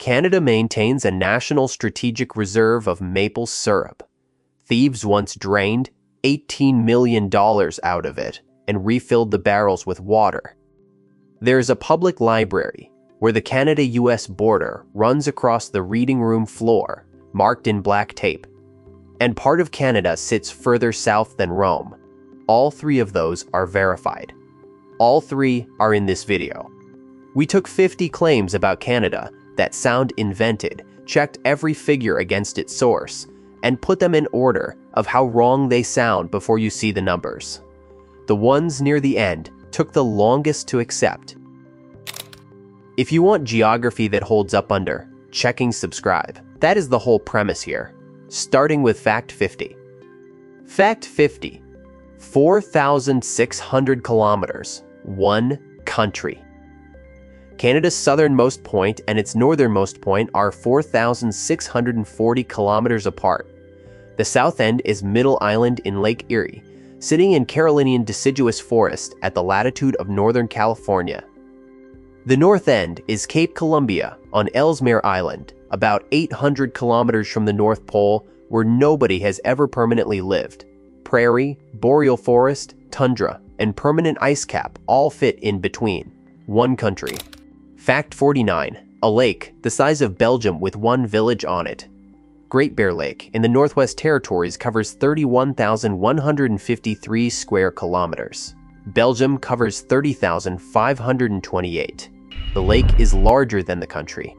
Canada maintains a national strategic reserve of maple syrup. Thieves once drained $18 million out of it and refilled the barrels with water. There is a public library where the Canada-US border runs across the reading room floor, marked in black tape. And part of Canada sits further south than Rome. All three of those are verified. All three are in this video. We took 50 claims about Canada that sound invented, checked every figure against its source, and put them in order of how wrong they sound before you see the numbers. The ones near the end took the longest to accept. If you want geography that holds up under checking subscribe, that is the whole premise here. Starting with Fact 50. Fact 50. 4,600 kilometers. One country. Canada's southernmost point and its northernmost point are 4,640 kilometers apart. The south end is Middle Island in Lake Erie, sitting in Carolinian deciduous forest at the latitude of Northern California. The north end is Cape Columbia on Ellesmere Island, about 800 kilometers from the North Pole, where nobody has ever permanently lived. Prairie, boreal forest, tundra, and permanent ice cap all fit in between. One country. Fact 49. A lake the size of Belgium with one village on it. Great Bear Lake in the Northwest Territories covers 31,153 square kilometers. Belgium covers 30,528. The lake is larger than the country.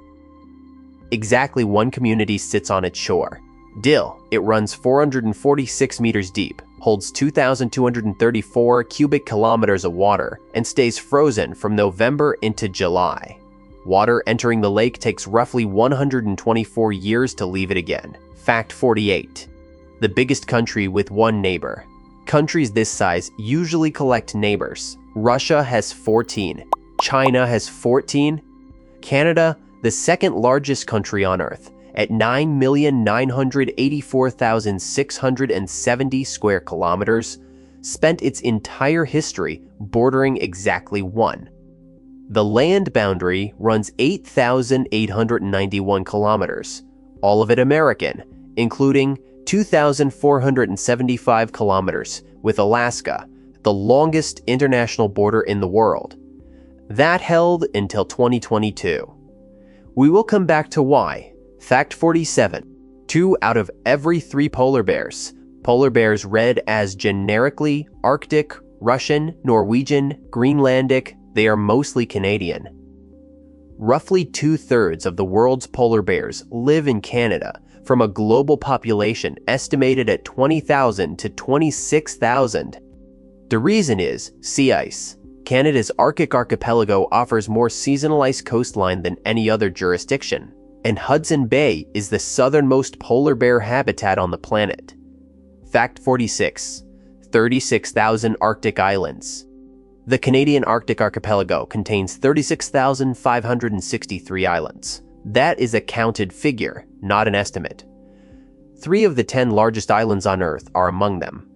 Exactly one community sits on its shore. Dill. It runs 446 meters deep, holds 2,234 cubic kilometers of water, and stays frozen from November into July. Water entering the lake takes roughly 124 years to leave it again. Fact 48. The biggest country with one neighbor. Countries this size usually collect neighbors. Russia has 14. China has 14. Canada, the second largest country on Earth, at 9,984,670 square kilometers, spent its entire history bordering exactly one. The land boundary runs 8,891 kilometers, all of it American, including 2,475 kilometers with Alaska, the longest international border in the world. That held until 2022. We will come back to why. Fact 47. 2 out of every 3 polar bears read as generically Arctic, Russian, Norwegian, Greenlandic, they are mostly Canadian. Roughly 2/3 of the world's polar bears live in Canada, from a global population estimated at 20,000 to 26,000. The reason is sea ice. Canada's Arctic Archipelago offers more seasonal ice coastline than any other jurisdiction, and Hudson Bay is the southernmost polar bear habitat on the planet. Fact 46. 36,000 Arctic islands. The Canadian Arctic Archipelago contains 36,563 islands. That is a counted figure, not an estimate. 3 of the 10 largest islands on Earth are among them.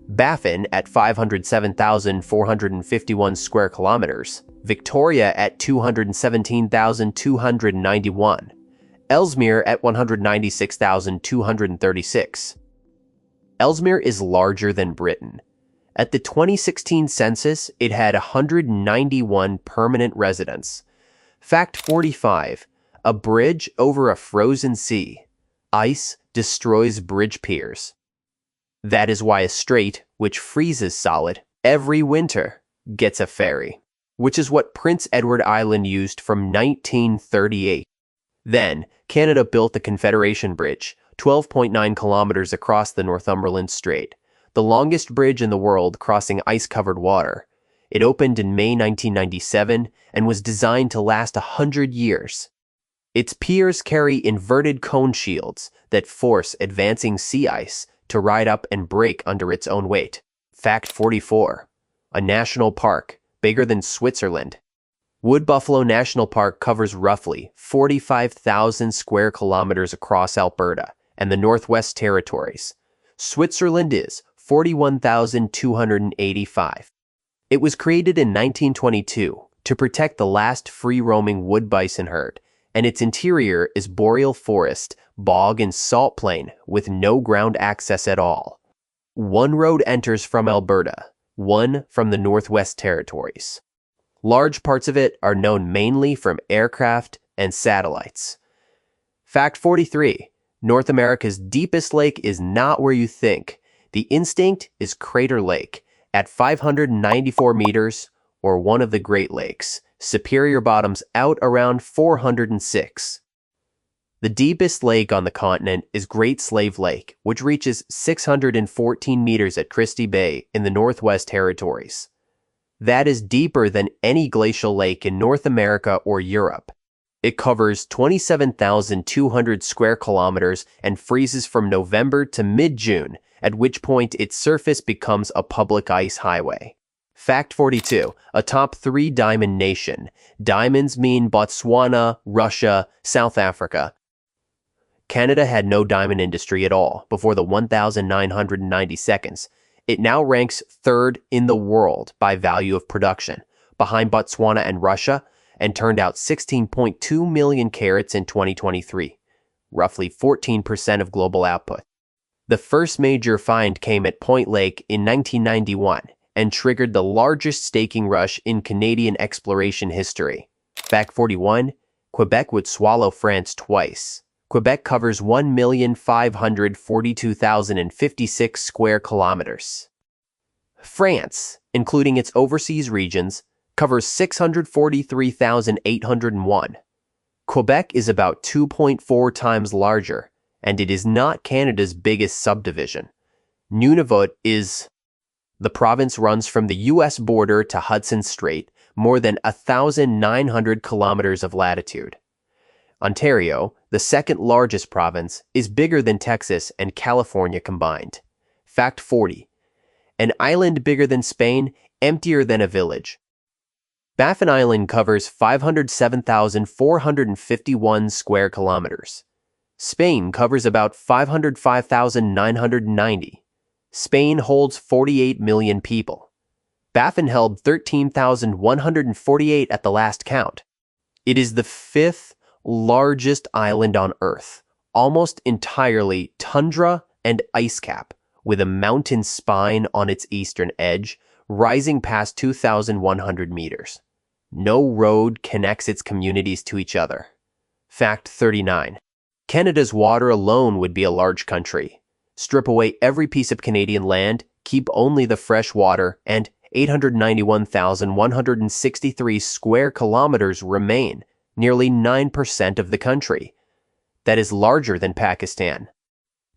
Baffin at 507,451 square kilometers, Victoria at 217,291, Ellesmere at 196,236. Ellesmere is larger than Britain. At the 2016 census, it had 191 permanent residents. Fact 45. A bridge over a frozen sea. Ice destroys bridge piers. That is why a strait, which freezes solid every winter, gets a ferry, which is what Prince Edward Island used from 1938. Then, Canada built the Confederation Bridge, 12.9 kilometers across the Northumberland Strait, the longest bridge in the world crossing ice-covered water. It opened in May 1997 and was designed to last 100 years. Its piers carry inverted cone shields that force advancing sea ice to ride up and break under its own weight. Fact 44. A national park, bigger than Switzerland. Wood Buffalo National Park covers roughly 45,000 square kilometers across Alberta and the Northwest Territories. Switzerland is 41,285. It was created in 1922 to protect the last free-roaming wood bison herd and its interior is boreal forest, bog, and salt plain with no ground access at all. One road enters from Alberta, one from the Northwest Territories. Large parts of it are known mainly from aircraft and satellites. Fact 43. North America's deepest lake is not where you think. The instinct is Crater Lake at 594 meters, or one of the Great Lakes. Superior bottoms out around 406. The deepest lake on the continent is Great Slave Lake, which reaches 614 meters at Christie Bay in the Northwest Territories. That is deeper than any glacial lake in North America or Europe. It covers 27,200 square kilometers and freezes from November to mid-June, at which point its surface becomes a public ice highway. Fact 42. A top 3 diamond nation. Diamonds mean Botswana, Russia, South Africa. Canada had no diamond industry at all before the 1990 seconds. It now ranks 3rd in the world by value of production, behind Botswana and Russia, and turned out 16.2 million carats in 2023, roughly 14% of global output. The first major find came at Point Lake in 1991 and triggered the largest staking rush in Canadian exploration history. Fact 41. Quebec would swallow France twice. Quebec covers 1,542,056 square kilometers. France, including its overseas regions, covers 643,801. Quebec is about 2.4 times larger, and it is not Canada's biggest subdivision. Nunavut is... The province runs from the U.S. border to Hudson Strait, more than 1,900 kilometers of latitude. Ontario, the second largest province, is bigger than Texas and California combined. Fact 40. An island bigger than Spain, emptier than a village. Baffin Island covers 507,451 square kilometers. Spain covers about 505,990. Spain holds 48 million people. Baffin held 13,148 at the last count. It is the 5th largest island on Earth, almost entirely tundra and ice cap, with a mountain spine on its eastern edge, rising past 2,100 meters. No road connects its communities to each other. Fact 39. Canada's water alone would be a large country. Strip away every piece of Canadian land, keep only the fresh water, and 891,163 square kilometers remain, nearly 9% of the country. That is larger than Pakistan.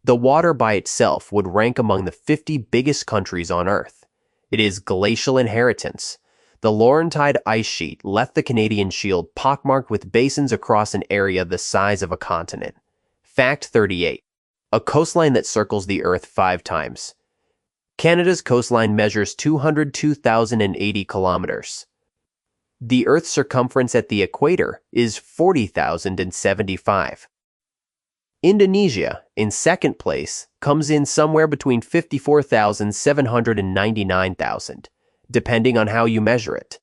The water by itself would rank among the 50 biggest countries on Earth. It is glacial inheritance. The Laurentide ice sheet left the Canadian Shield pockmarked with basins across an area the size of a continent. Fact 38. A coastline that circles the Earth 5 times. Canada's coastline measures 202,080 kilometers. The Earth's circumference at the equator is 40,075. Indonesia, in second place, comes in somewhere between 54,700 and 99,000, depending on how you measure it.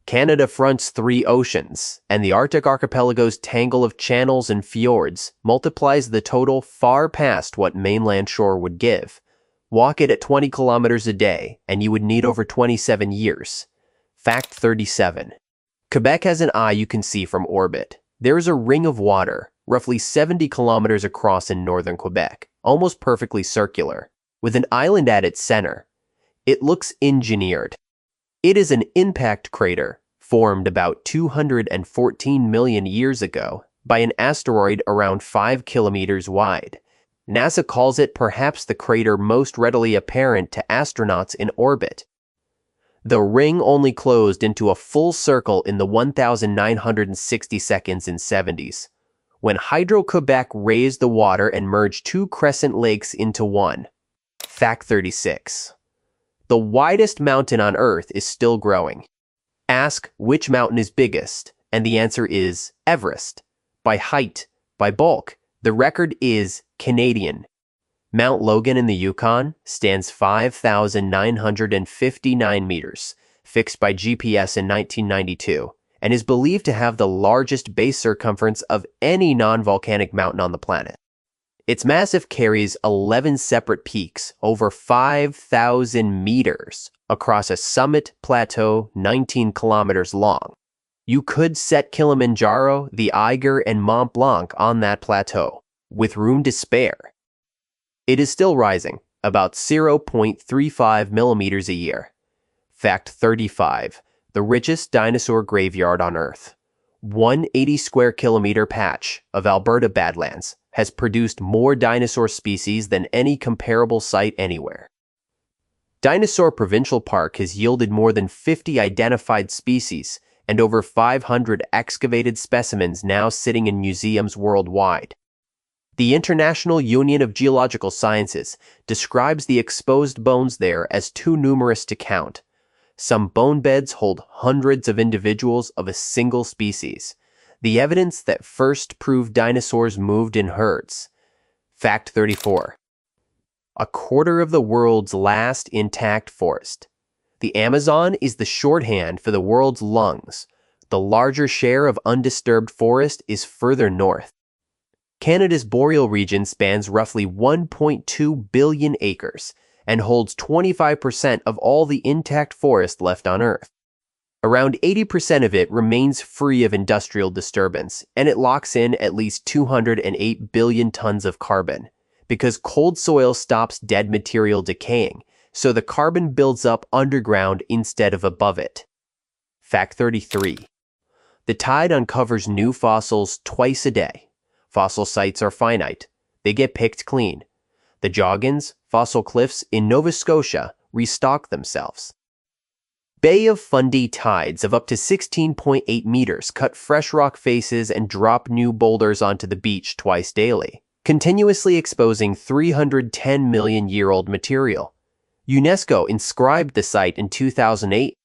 Canada fronts 3 oceans, and the Arctic Archipelago's tangle of channels and fjords multiplies the total far past what mainland shore would give. Walk it at 20 kilometers a day, and you would need over 27 years. Fact 37. Quebec has an eye you can see from orbit. There is a ring of water, roughly 70 kilometers across in northern Quebec, almost perfectly circular, with an island at its center. It looks engineered. It is an impact crater formed about 214 million years ago by an asteroid around 5 kilometers wide. NASA calls it perhaps the crater most readily apparent to astronauts in orbit. The ring only closed into a full circle in the 1,960 seconds in 70s, when Hydro-Quebec raised the water and merged 2 crescent lakes into one. Fact 36. The widest mountain on Earth is still growing. Ask which mountain is biggest, and the answer is Everest. By height, by bulk, the record is Canadian. Mount Logan in the Yukon stands 5,959 meters, fixed by GPS in 1992, and is believed to have the largest base circumference of any non-volcanic mountain on the planet. Its massif carries 11 separate peaks over 5,000 meters across a summit plateau 19 kilometers long. You could set Kilimanjaro, the Eiger, and Mont Blanc on that plateau, with room to spare. It is still rising, about 0.35 millimeters a year. Fact 35. The richest dinosaur graveyard on Earth. 180 square kilometer patch of Alberta Badlands has produced more dinosaur species than any comparable site anywhere. Dinosaur Provincial Park has yielded more than 50 identified species and over 500 excavated specimens now sitting in museums worldwide. The International Union of Geological Sciences describes the exposed bones there as too numerous to count. Some bone beds hold hundreds of individuals of a single species, the evidence that first proved dinosaurs moved in herds. Fact 34. A quarter of the world's last intact forest. The Amazon is the shorthand for the world's lungs. The larger share of undisturbed forest is further north. Canada's Boreal region spans roughly 1.2 billion acres and holds 25% of all the intact forest left on Earth. Around 80% of it remains free of industrial disturbance, and it locks in at least 208 billion tons of carbon, because cold soil stops dead material decaying, so the carbon builds up underground instead of above it. Fact 33. The tide uncovers new fossils twice a day. Fossil sites are finite. They get picked clean. The Joggins fossil cliffs in Nova Scotia restock themselves. Bay of Fundy tides of up to 16.8 meters cut fresh rock faces and drop new boulders onto the beach twice daily, continuously exposing 310 million-year-old material. UNESCO inscribed the site in 2008.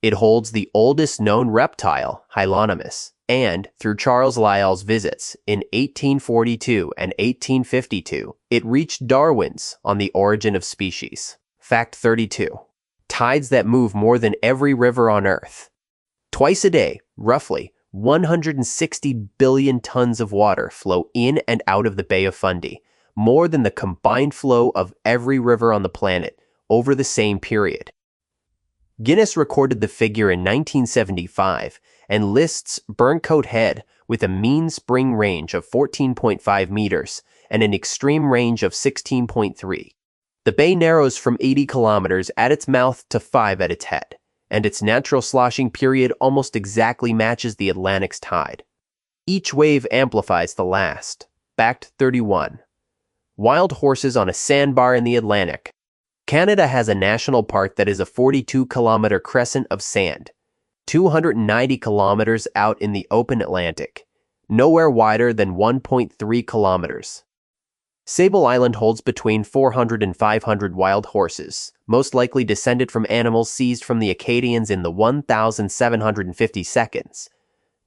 It holds the oldest known reptile, Hylonomus, and through Charles Lyell's visits in 1842 and 1852, it reached Darwin's On the Origin of Species. Fact 32. Tides that move more than every river on Earth. Twice a day, roughly 160 billion tons of water flow in and out of the Bay of Fundy, more than the combined flow of every river on the planet over the same period. Guinness recorded the figure in 1975 and lists Burncoat Head with a mean spring range of 14.5 meters and an extreme range of 16.3. The bay narrows from 80 kilometers at its mouth to 5 at its head, and its natural sloshing period almost exactly matches the Atlantic's tide. Each wave amplifies the last. Fact 31. Wild horses on a sandbar in the Atlantic. Canada has a national park that is a 42-kilometer crescent of sand, 290 kilometers out in the open Atlantic, nowhere wider than 1.3 kilometers. Sable Island holds between 400 and 500 wild horses, most likely descended from animals seized from the Acadians in the 1,750 seconds.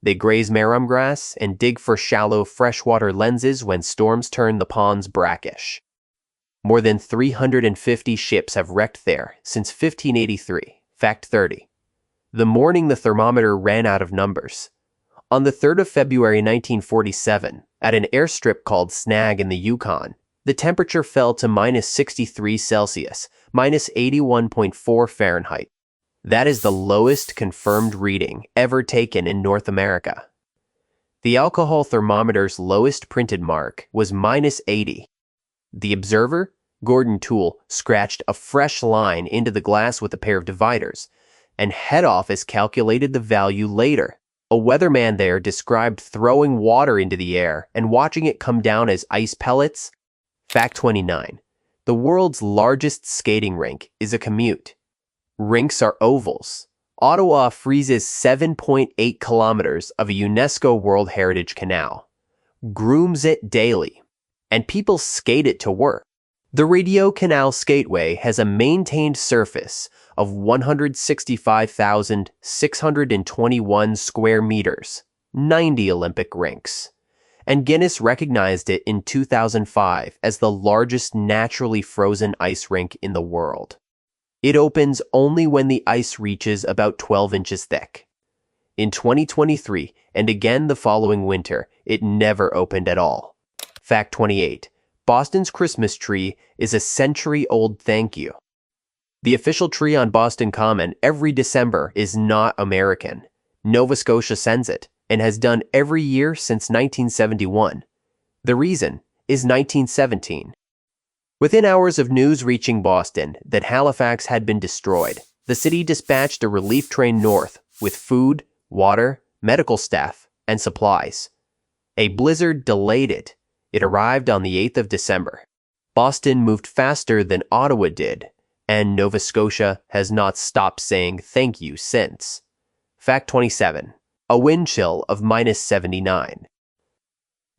They graze marram grass and dig for shallow freshwater lenses when storms turn the ponds brackish. More than 350 ships have wrecked there since 1583. Fact 30. The morning the thermometer ran out of numbers. On the 3rd of February 1947, at an airstrip called Snag in the Yukon, the temperature fell to minus 63 Celsius, minus 81.4 Fahrenheit. That is the lowest confirmed reading ever taken in North America. The alcohol thermometer's lowest printed mark was minus 80. The observer, Gordon Toole, scratched a fresh line into the glass with a pair of dividers, and head office calculated the value later. A weatherman there described throwing water into the air and watching it come down as ice pellets. Fact 29. The world's largest skating rink is a Commute. Rinks are ovals. Ottawa freezes 7.8 kilometers of a UNESCO World Heritage Canal, grooms it daily, and people skate it to work. The Rideau Canal Skateway has a maintained surface of 165,621 square meters, 90 Olympic rinks, and Guinness recognized it in 2005 as the largest naturally frozen ice rink in the world. It opens only when the ice reaches about 12 inches thick. in 2023 and again the following winter, it never opened at all. Fact 28. Boston's Christmas tree is a century-old thank you. The official tree on Boston Common every December is not American. Nova Scotia sends it and has done every year since 1971. The reason is 1917. Within hours of news reaching Boston that Halifax had been destroyed, the city dispatched a relief train north with food, water, medical staff, and supplies. A blizzard delayed it. It arrived on the 8th of December. Boston moved faster than Ottawa did, and Nova Scotia has not stopped saying thank you since. Fact 27. A wind chill of -79.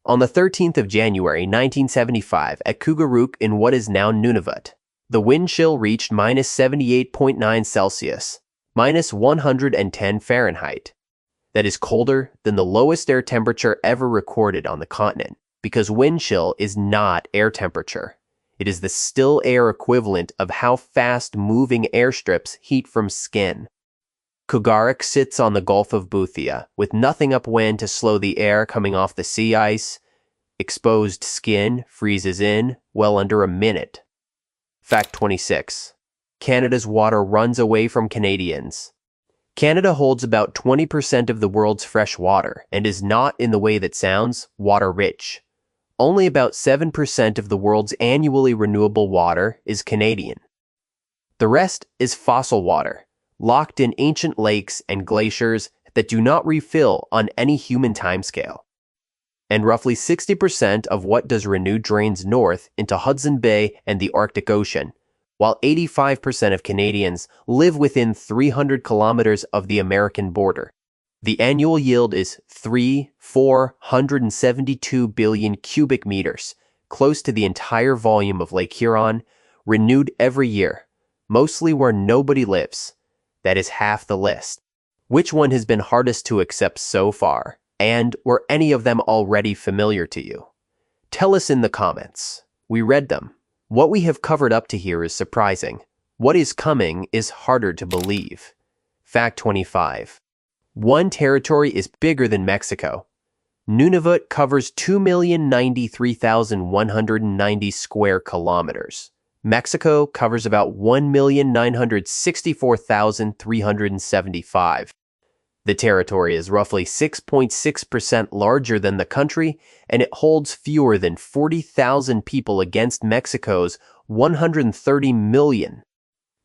On the 13th of January 1975 at Kugaaruk in what is now Nunavut, the wind chill reached -78.9 Celsius, -110 Fahrenheit. That is colder than the lowest air temperature ever recorded on the continent, because wind chill is not air temperature. It is the still air equivalent of how fast moving airstrips heat from skin. Kugaaruk sits on the Gulf of Boothia with nothing upwind to slow the air coming off the sea ice. Exposed skin freezes in well under a minute. Fact 26. Canada's water runs away from Canadians. Canada holds about 20% of the world's fresh water and is not, in the way that sounds, water-rich. Only about 7% of the world's annually renewable water is Canadian. The rest is fossil water, locked in ancient lakes and glaciers that do not refill on any human timescale. And roughly 60% of what does renew drains north into Hudson Bay and the Arctic Ocean, while 85% of Canadians live within 300 kilometers of the American border. The annual yield is 472 billion cubic meters, close to the entire volume of Lake Huron, renewed every year, mostly where nobody lives. That is half the list. Which one has been hardest to accept so far, and were any of them already familiar to you? Tell us in the comments. We read them. What we have covered up to here is surprising. What is coming is harder to believe. Fact 25. One territory is bigger than Mexico. Nunavut covers 2,093,190 square kilometers. Mexico covers about 1,964,375. The territory is roughly 6.6% larger than the country, and it holds fewer than 40,000 people against Mexico's 130 million.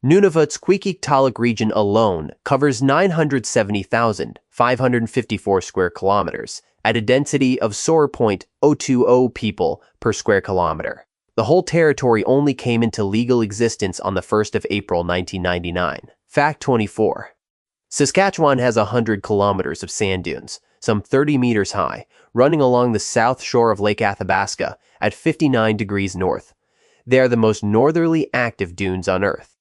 Nunavut's Quikiqtalik region alone covers 970,554 square kilometers at a density of 0.020 people per square kilometer. The whole territory only came into legal existence on the 1st of April 1999. Fact 24. Saskatchewan has 100 kilometers of sand dunes, some 30 meters high, running along the south shore of Lake Athabasca at 59 degrees north. They are the most northerly active dunes on Earth.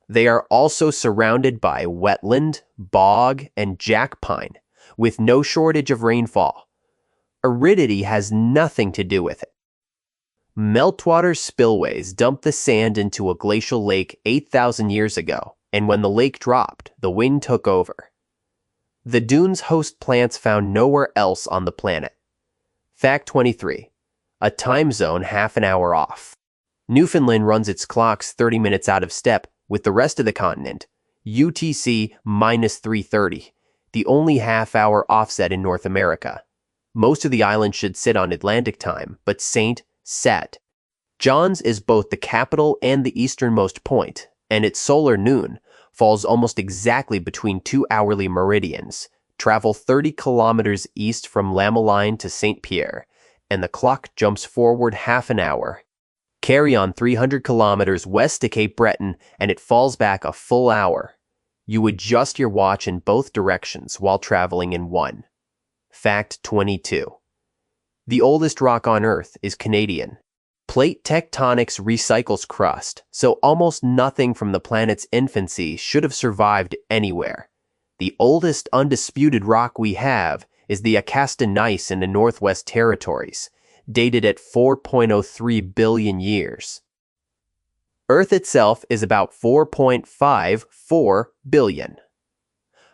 They are also surrounded by wetland, bog, and jack pine, with no shortage of rainfall. Aridity has nothing to do with it. Meltwater spillways dumped the sand into a glacial lake 8,000 years ago, and when the lake dropped, the wind took over. The dunes host plants found nowhere else on the planet. Fact 23. A time zone half an hour off. Newfoundland runs its clocks 30 minutes out of step with the rest of the continent, UTC -3:30, the only half-hour offset in North America. Most of the island should sit on Atlantic time, but St. John's is both the capital and the easternmost point, and its solar noon falls almost exactly between two hourly meridians. Travel 30 kilometers east from Lamoline to St. Pierre, and the clock jumps forward half an hour. Carry on 300 kilometers west to Cape Breton, and it falls back a full hour. You adjust your watch in both directions while traveling in one. Fact 22. The oldest rock on Earth is Canadian. Plate tectonics recycles crust, so almost nothing from the planet's infancy should have survived anywhere. The oldest undisputed rock we have is the Acasta gneiss in the Northwest Territories, dated at 4.03 billion years. Earth itself is about 4.54 billion.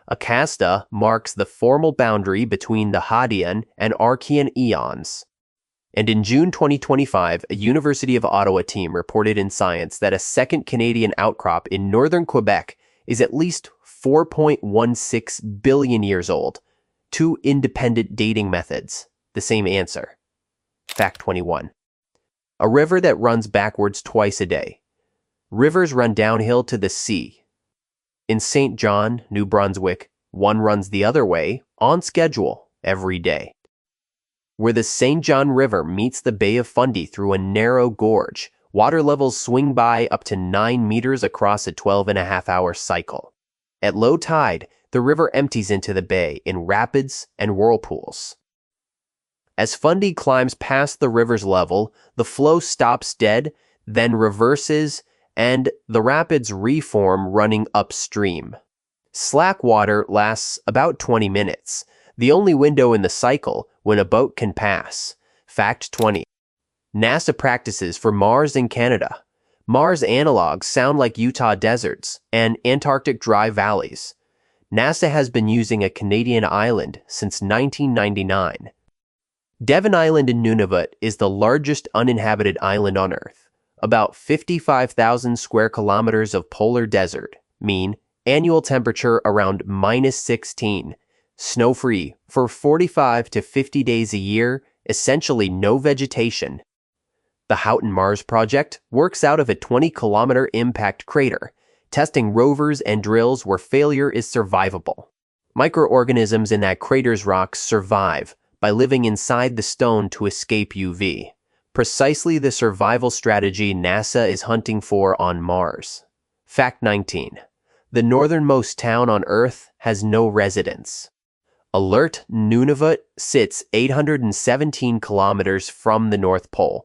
Acasta marks the formal boundary between the Hadean and Archean eons. And in June 2025, a University of Ottawa team reported in Science that a second Canadian outcrop in northern Quebec is at least 4.16 billion years old. Two independent dating methods. The same answer. Fact 21. A river that runs backwards twice a day. Rivers run downhill to the sea. In St. John, New Brunswick, one runs the other way, on schedule, every day. Where the St. John River meets the Bay of Fundy through a narrow gorge, water levels swing by up to 9 meters across a 12.5-hour cycle. At low tide, the river empties into the bay in rapids and whirlpools. As Fundy climbs past the river's level, the flow stops dead, then reverses, and the rapids reform running upstream. Slack water lasts about 20 minutes, the only window in the cycle when a boat can pass. Fact 20. NASA practices for Mars and Canada. Mars analogs sound like Utah deserts and Antarctic dry valleys. NASA has been using a Canadian island since 1999. Devon Island in Nunavut is the largest uninhabited island on Earth. About 55,000 square kilometers of polar desert, mean annual temperature around -16, snow-free for 45 to 50 days a year, essentially no vegetation. The Houghton Mars project works out of a 20-kilometer impact crater, testing rovers and drills where failure is survivable. Microorganisms in that crater's rocks survive by living inside the stone to escape UV. Precisely the survival strategy NASA is hunting for on Mars. Fact 19. The northernmost town on Earth has no residents. Alert Nunavut sits 817 kilometers from the North Pole,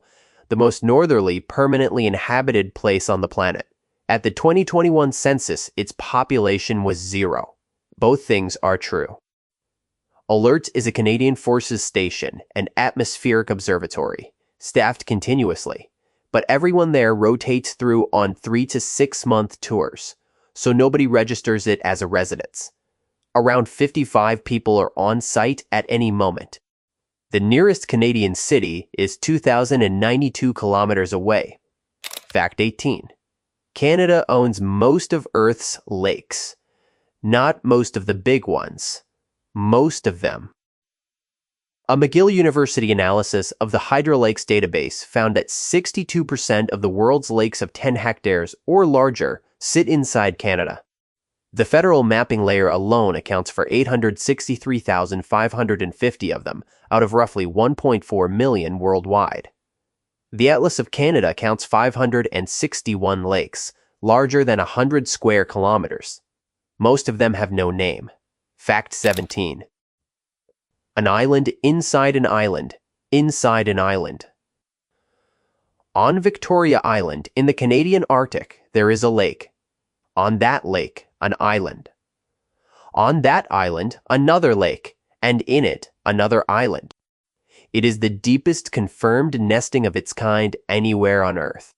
the most northerly permanently inhabited place on the planet. At the 2021 census, its population was 0. Both things are true. Alert is a Canadian Forces station and atmospheric observatory, staffed continuously, but everyone there rotates through on 3 to 6 month tours, so nobody registers it as a residence. Around 55 people are on site at any moment. The nearest Canadian city is 2,092 kilometers away. Fact 18. Canada owns most of Earth's lakes. Not most of the big ones. Most of them. A McGill University analysis of the Hydro Lakes database found that 62% of the world's lakes of 10 hectares or larger sit inside Canada. The federal mapping layer alone accounts for 863,550 of them, out of roughly 1.4 million worldwide. The Atlas of Canada counts 561 lakes, larger than 100 square kilometers. Most of them have no name. Fact 17. An island inside an island, inside an island. On Victoria Island in the Canadian Arctic, there is a lake. On that lake, an island. On that island, another lake, and in it, another island. It is the deepest confirmed nesting of its kind anywhere on Earth.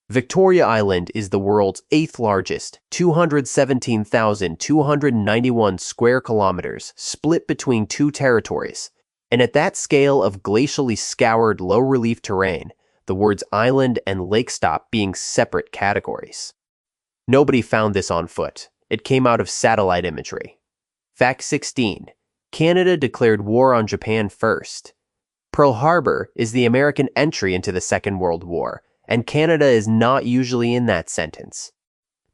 Victoria Island is the world's 8th largest, 217,291 square kilometers, split between 2 territories. And at that scale of glacially scoured low-relief terrain, the words island and lake stop being separate categories. Nobody found this on foot. It came out of satellite imagery. Fact 16. Canada declared war on Japan first. Pearl Harbor is the American entry into the Second World War, and Canada is not usually in that sentence.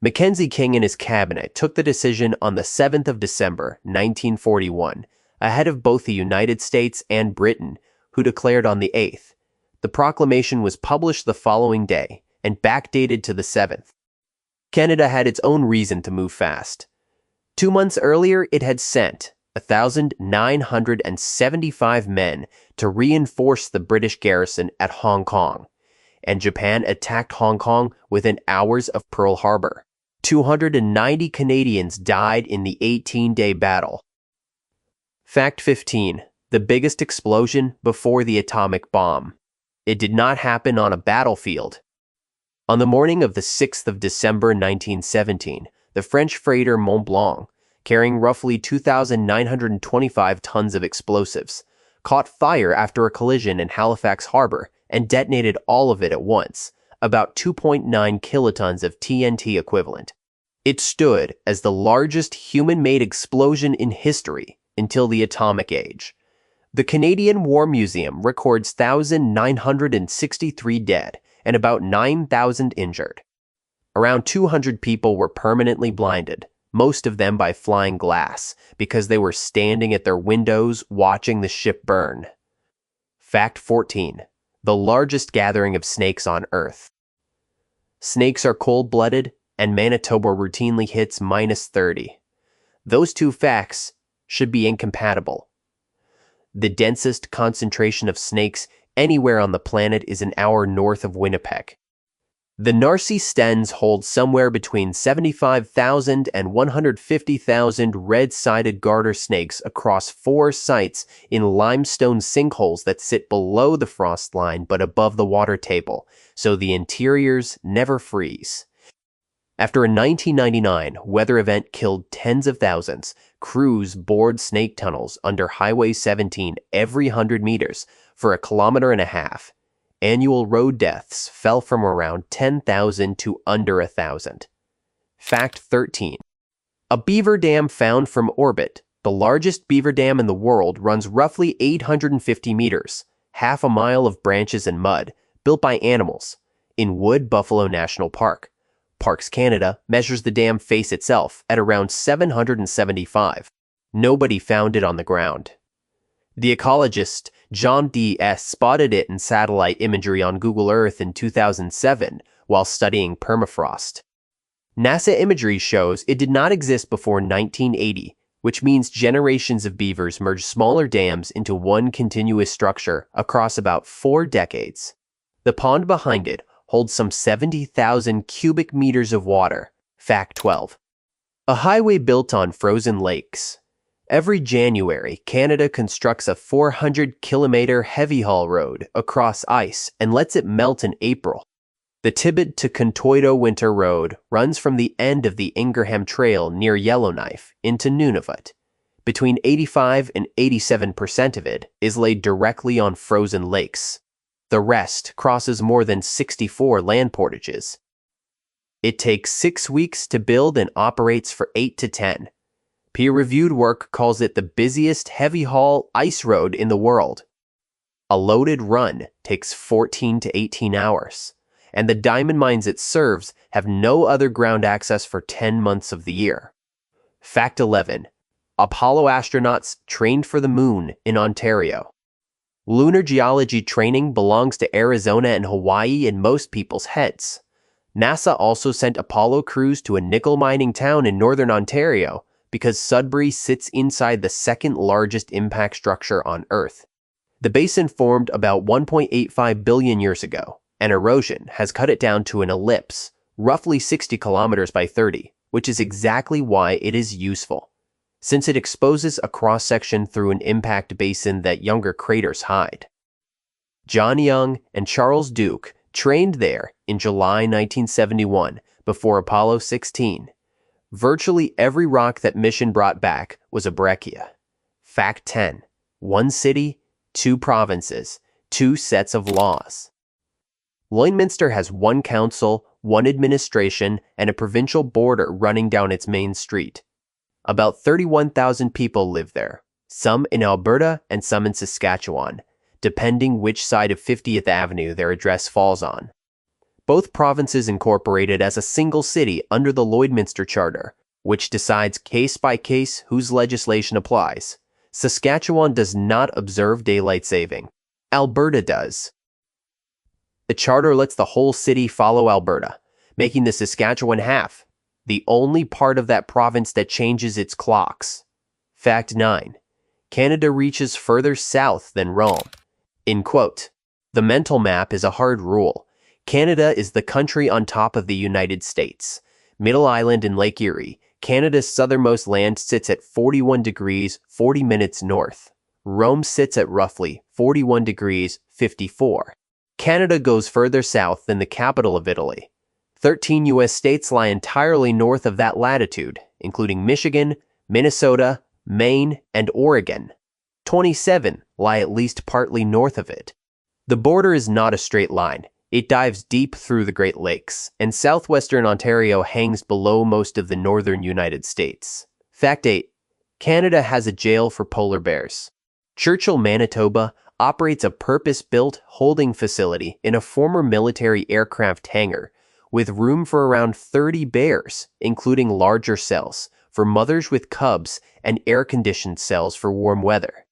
Mackenzie King and his cabinet took the decision on the 7th of December, 1941, ahead of both the United States and Britain, who declared on the 8th. The proclamation was published the following day and backdated to the 7th. Canada had its own reason to move fast. 2 months earlier, it had sent 1,975 men to reinforce the British garrison at Hong Kong, and Japan attacked Hong Kong within hours of Pearl Harbor. 290 Canadians died in the 18-day battle. Fact 15. The biggest explosion before the atomic bomb. It did not happen on a battlefield. On the morning of the 6th of December 1917, the French freighter Mont Blanc carrying roughly 2,925 tons of explosives, caught fire after a collision in Halifax Harbor and detonated all of it at once, about 2.9 kilotons of TNT equivalent. It stood as the largest human-made explosion in history until the atomic age. The Canadian War Museum records 1,963 dead and about 9,000 injured. Around 200 people were permanently blinded, most of them by flying glass, because they were standing at their windows watching the ship burn. Fact 14. The largest gathering of snakes on Earth. Snakes are cold-blooded, and Manitoba routinely hits -30. Those two facts should be incompatible. The densest concentration of snakes anywhere on the planet is an hour north of Winnipeg. The Narcy Stens hold somewhere between 75,000 and 150,000 red-sided garter snakes across 4 sites in limestone sinkholes that sit below the frost line but above the water table, so the interiors never freeze. After a 1999 weather event killed tens of thousands, crews bored snake tunnels under Highway 17 every 100 meters for 1.5 kilometers. Annual road deaths fell from around 10,000 to under 1,000. Fact 13. A beaver dam found from orbit. The largest beaver dam in the world runs roughly 850 meters, half a mile of branches and mud, built by animals, in Wood Buffalo National Park. Parks Canada measures the dam face itself at around 775. Nobody found it on the ground. The ecologist John D.S. spotted it in satellite imagery on Google Earth in 2007 while studying permafrost. NASA imagery shows it did not exist before 1980, which means generations of beavers merged smaller dams into one continuous structure across about 4 decades. The pond behind it holds some 70,000 cubic meters of water. Fact 12. A highway built on frozen lakes. Every January, Canada constructs a 400-kilometer heavy-haul road across ice and lets it melt in April. The Tibet to Contoido Winter Road runs from the end of the Ingraham Trail near Yellowknife into Nunavut. Between 85 and 87% of it is laid directly on frozen lakes. The rest crosses more than 64 land portages. It takes 6 weeks to build and operates for 8 to 10. Peer-reviewed work calls it the busiest heavy-haul ice road in the world. A loaded run takes 14 to 18 hours, and the diamond mines it serves have no other ground access for 10 months of the year. Fact 11. Apollo astronauts trained for the moon in Ontario. Lunar geology training belongs to Arizona and Hawaii in most people's heads. NASA also sent Apollo crews to a nickel mining town in northern Ontario because Sudbury sits inside the second largest impact structure on Earth. The basin formed about 1.85 billion years ago, and erosion has cut it down to an ellipse, roughly 60 kilometers by 30, which is exactly why it is useful, since it exposes a cross-section through an impact basin that younger craters hide. John Young and Charles Duke trained there in July 1971 before Apollo 16. Virtually every rock that mission brought back was a breccia. Fact 10. 1 city, 2 provinces, 2 sets of laws. Lloydminster has 1 council, 1 administration, and a provincial border running down its main street. About 31,000 people live there, some in Alberta and some in Saskatchewan, depending which side of 50th Avenue their address falls on. Both provinces incorporated as a single city under the Lloydminster Charter, which decides case by case whose legislation applies. Saskatchewan does not observe daylight saving. Alberta does. The charter lets the whole city follow Alberta, making the Saskatchewan half, the only part of that province that changes its clocks. Fact 9. Canada reaches further south than Rome. In quote, the mental map is a hard rule. Canada is the country on top of the United States. Middle Island in Lake Erie, Canada's southernmost land sits at 41 degrees 40 minutes north. Rome sits at roughly 41 degrees 54. Canada goes further south than the capital of Italy. 13 U.S. states lie entirely north of that latitude, including Michigan, Minnesota, Maine, and Oregon. 27 lie at least partly north of it. The border is not a straight line. It dives deep through the Great Lakes, and southwestern Ontario hangs below most of the northern United States. Fact 8. Canada has a jail for polar bears. Churchill, Manitoba, operates a purpose-built holding facility in a former military aircraft hangar with room for around 30 bears, including larger cells for mothers with cubs and air-conditioned cells for warm weather.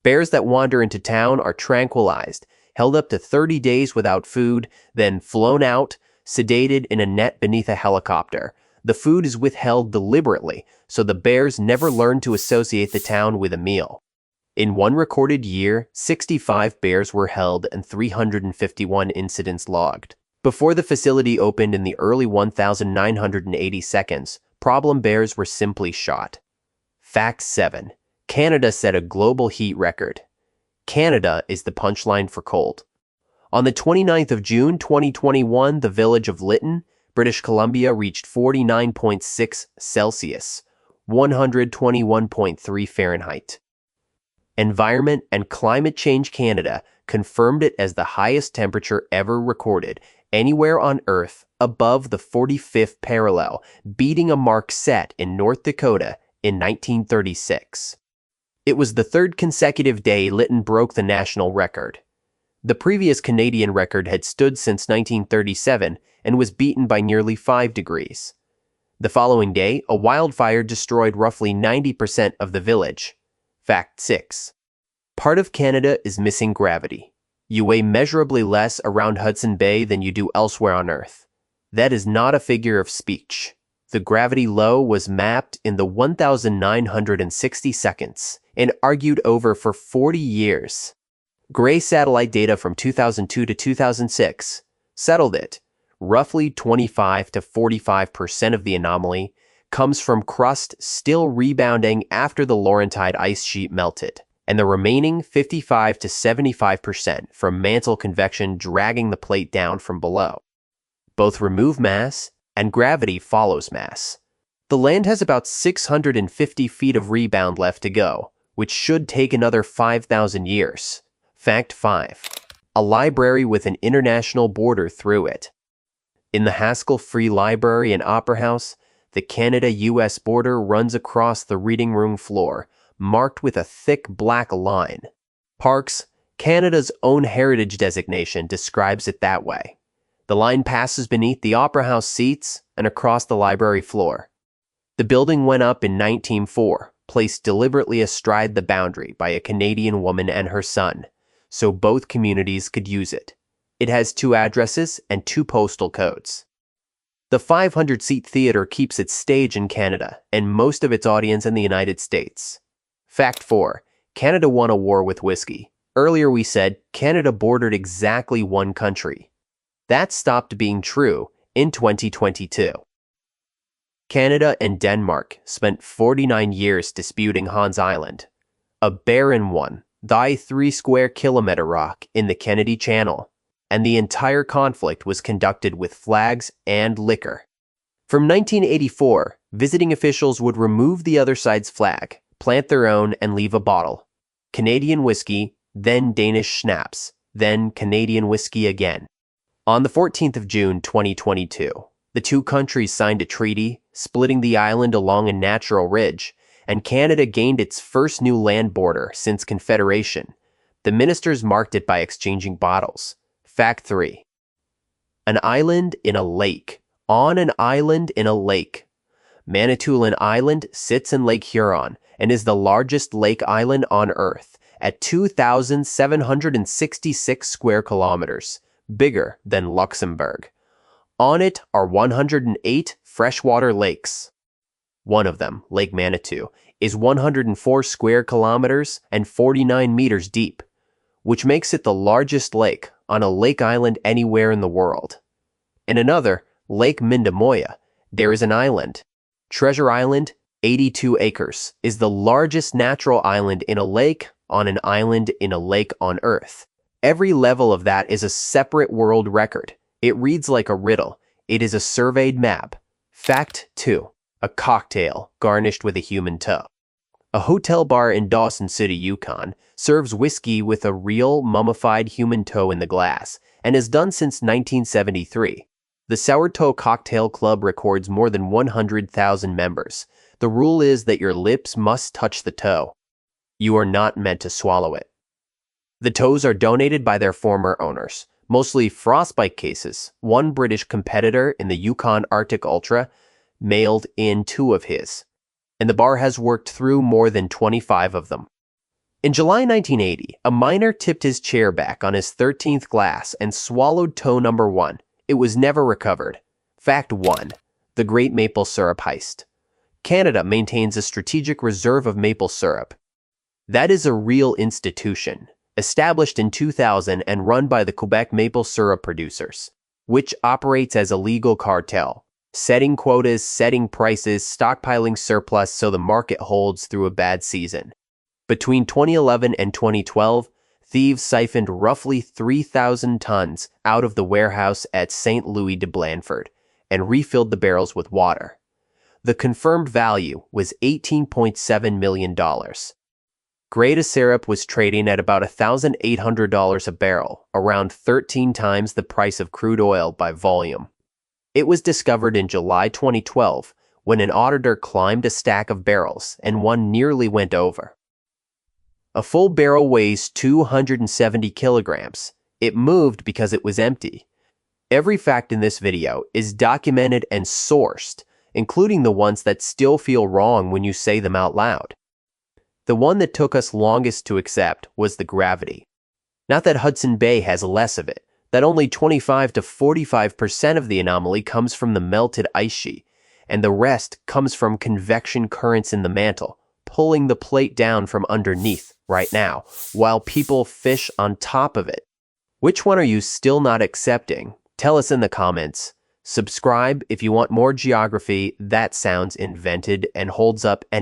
Bears that wander into town are tranquilized, held up to 30 days without food, then flown out, sedated in a net beneath a helicopter. The food is withheld deliberately, so the bears never learn to associate the town with a meal. In one recorded year, 65 bears were held and 351 incidents logged. Before the facility opened in the early 1980s, problem bears were simply shot. Fact 7. Canada set a global heat record. Canada is the punchline for cold. On the 29th of June 2021, the village of Lytton, British Columbia, reached 49.6 Celsius, 121.3 Fahrenheit. Environment and Climate Change Canada confirmed it as the highest temperature ever recorded anywhere on Earth above the 45th parallel, beating a mark set in North Dakota in 1936. It was the third consecutive day Lytton broke the national record. The previous Canadian record had stood since 1937 and was beaten by nearly 5 degrees. The following day, a wildfire destroyed roughly 90% of the village. Fact 6. Part of Canada is missing gravity. You weigh measurably less around Hudson Bay than you do elsewhere on Earth. That is not a figure of speech. The gravity low was mapped in the 1,960 seconds and argued over for 40 years. Gray satellite data from 2002 to 2006 settled it. Roughly 25 to 45% of the anomaly comes from crust still rebounding after the Laurentide ice sheet melted, and the remaining 55 to 75% from mantle convection dragging the plate down from below. Both remove mass and gravity follows mass. The land has about 650 feet of rebound left to go, which should take another 5,000 years. Fact 5. A library with an international border through it. In the Haskell Free Library and Opera House, the Canada-US border runs across the reading room floor, marked with a thick black line. Parks, Canada's own heritage designation, describes it that way. The line passes beneath the Opera House seats and across the library floor. The building went up in 1904, placed deliberately astride the boundary by a Canadian woman and her son, so both communities could use it. It has 2 addresses and 2 postal codes. The 500-seat theater keeps its stage in Canada and most of its audience in the United States. Fact 4. Canada won a war with whiskey. Earlier we said Canada bordered exactly one country. That stopped being true in 2022. Canada and Denmark spent 49 years disputing Hans Island, a barren one, thy 3 square kilometer rock in the Kennedy Channel, and the entire conflict was conducted with flags and liquor. From 1984, visiting officials would remove the other side's flag, plant their own, and leave a bottle. Canadian whiskey, then Danish schnapps, then Canadian whiskey again. On the 14th of June 2022, the 2 countries signed a treaty, splitting the island along a natural ridge, and Canada gained its first new land border since Confederation. The ministers marked it by exchanging bottles. Fact 3. An island in a lake. On an island in a lake. Manitoulin Island sits in Lake Huron and is the largest lake island on Earth at 2,766 square kilometers, bigger than Luxembourg. On it are 108 freshwater lakes. One of them, Lake Manitou, is 104 square kilometers and 49 meters deep, which makes it the largest lake on a lake island anywhere in the world. In another, Lake Mindamoya, there is an island. Treasure Island, 82 acres, is the largest natural island in a lake on an island in a lake on Earth. Every level of that is a separate world record. It reads like a riddle. It is a surveyed map. Fact 2. a cocktail garnished with a human toe. A hotel bar in Dawson City, Yukon, serves whiskey with a real mummified human toe in the glass and has done since 1973. The Sourtoe Cocktail Club records more than 100,000 members. The rule is that your lips must touch the toe. You are not meant to swallow it. The toes are donated by their former owners, mostly frostbite cases. One British competitor in the Yukon Arctic Ultra mailed in 2 of his, and the bar has worked through more than 25 of them. In July 1980, a miner tipped his chair back on his 13th glass and swallowed toe number 1. It was never recovered. Fact 1. The Great Maple Syrup Heist. Canada maintains a strategic reserve of maple syrup. That is a real institution, established in 2000 and run by the Quebec maple syrup producers, which operates as a legal cartel, setting quotas, setting prices, stockpiling surplus so the market holds through a bad season. Between 2011 and 2012, thieves siphoned roughly 3,000 tons out of the warehouse at St. Louis de Blanford and refilled the barrels with water. The confirmed value was $18.7 million. Grade syrup was trading at about $1,800 a barrel, around 13 times the price of crude oil by volume. It was discovered in July 2012 when an auditor climbed a stack of barrels and one nearly went over. A full barrel weighs 270 kilograms. It moved because it was empty. Every fact in this video is documented and sourced, including the ones that still feel wrong when you say them out loud. The one that took us longest to accept was the gravity. Not that Hudson Bay has less of it, that only 25 to 45% of the anomaly comes from the melted ice sheet, and the rest comes from convection currents in the mantle, pulling the plate down from underneath right now, while people fish on top of it. Which one are you still not accepting? Tell us in the comments. Subscribe if you want more geography that sounds invented and holds up anyway.